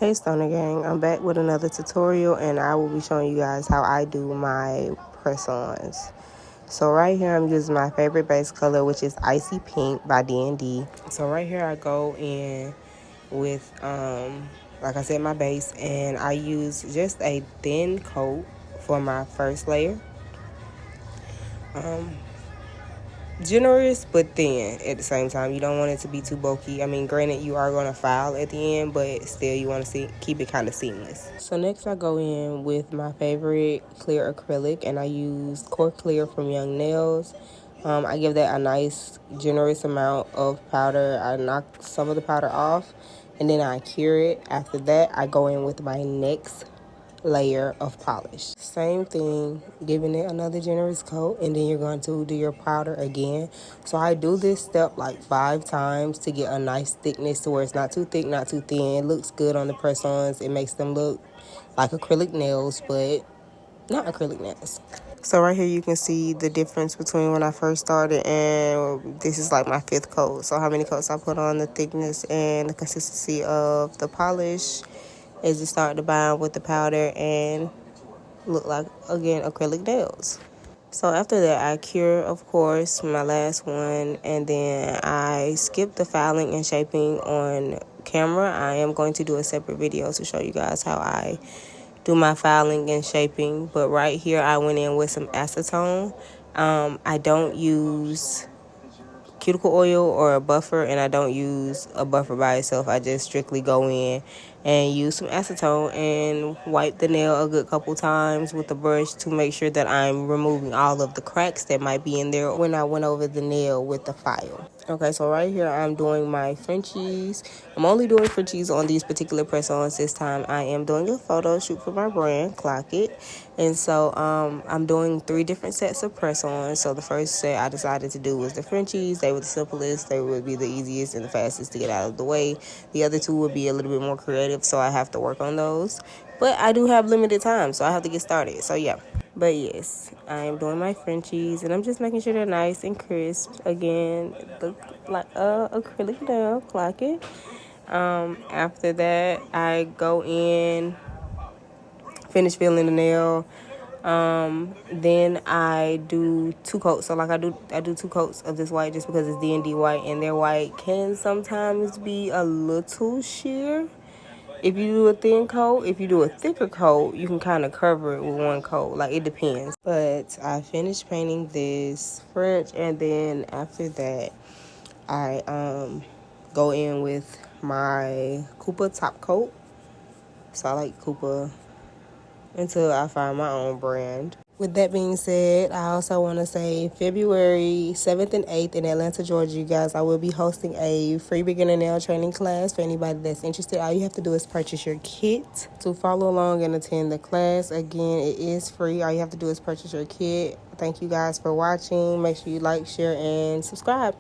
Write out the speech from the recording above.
Hey Stoner Gang, I'm back with another tutorial and I will be showing you guys how I do my press-ons. So right here I'm using my favorite base color, which is Icy Pink by D&D. So right here I go in with, like I said, my base, and I use just a thin coat for my first layer. Generous but thin at the same time. You don't want it to be too bulky. I mean, granted, you are going to file at the end, but still you want to keep it kind of seamless. So next I go in with my favorite clear acrylic, and I use Core Clear from Young Nails. I give that a nice generous amount of powder. I knock some of the powder off and then I cure it. After that I go in with my next layer of polish. Same thing, giving it another generous coat, and then you're going to do your powder again. So I do this step like 5 times to get a nice thickness to where it's not too thick, not too thin. It looks good on the press-ons. It makes them look like acrylic nails, but not acrylic nails. So right here you can see the difference between when I first started and this is like my 5th coat. So how many coats I put on, the thickness and the consistency of the polish as it started to bind with the powder and look like, again, acrylic nails. So after that I cure, of course, my last one, and then I skip the filing and shaping on camera. I am going to do a separate video to show you guys how I do my filing and shaping, but right here I went in with some acetone. I don't use cuticle oil or a buffer, and I don't use a buffer by itself. I just strictly go in and use some acetone and wipe the nail a good couple times with the brush to make sure that I'm removing all of the cracks that might be in there when I went over the nail with the file. Okay, so right here I'm doing my Frenchies. I'm only doing Frenchies on these particular press-ons this time. I am doing a photo shoot for my brand, Clock It. And so I'm doing 3 different sets of press-ons. So the first set I decided to do was the Frenchies. They were the simplest. They would be the easiest and the fastest to get out of the way. The other 2 would be a little bit more creative, so I have to work on those. But I do have limited time, so I have to get started. So yeah. But yes, I am doing my Frenchies, and I'm just making sure they're nice and crisp. Again, look like acrylic nail, Clock It. After that, I go in, finish filling the nail. Then I do 2 coats. So like I do 2 coats of this white just because it's D&D white, and their white can sometimes be a little sheer if you do a thin coat. If you do a thicker coat, you can kind of cover it with 1 coat. Like, it depends. But I finished painting this French, and then after that I go in with my Koopa top coat. So I like Koopa until I find my own brand. With that being said, I also want to say February 7th and 8th in Atlanta, Georgia, you guys, I will be hosting a free beginner nail training class for anybody that's interested. All you have to do is purchase your kit to follow along and attend the class. Again, it is free. All you have to do is purchase your kit. Thank you guys for watching. Make sure you like, share, and subscribe.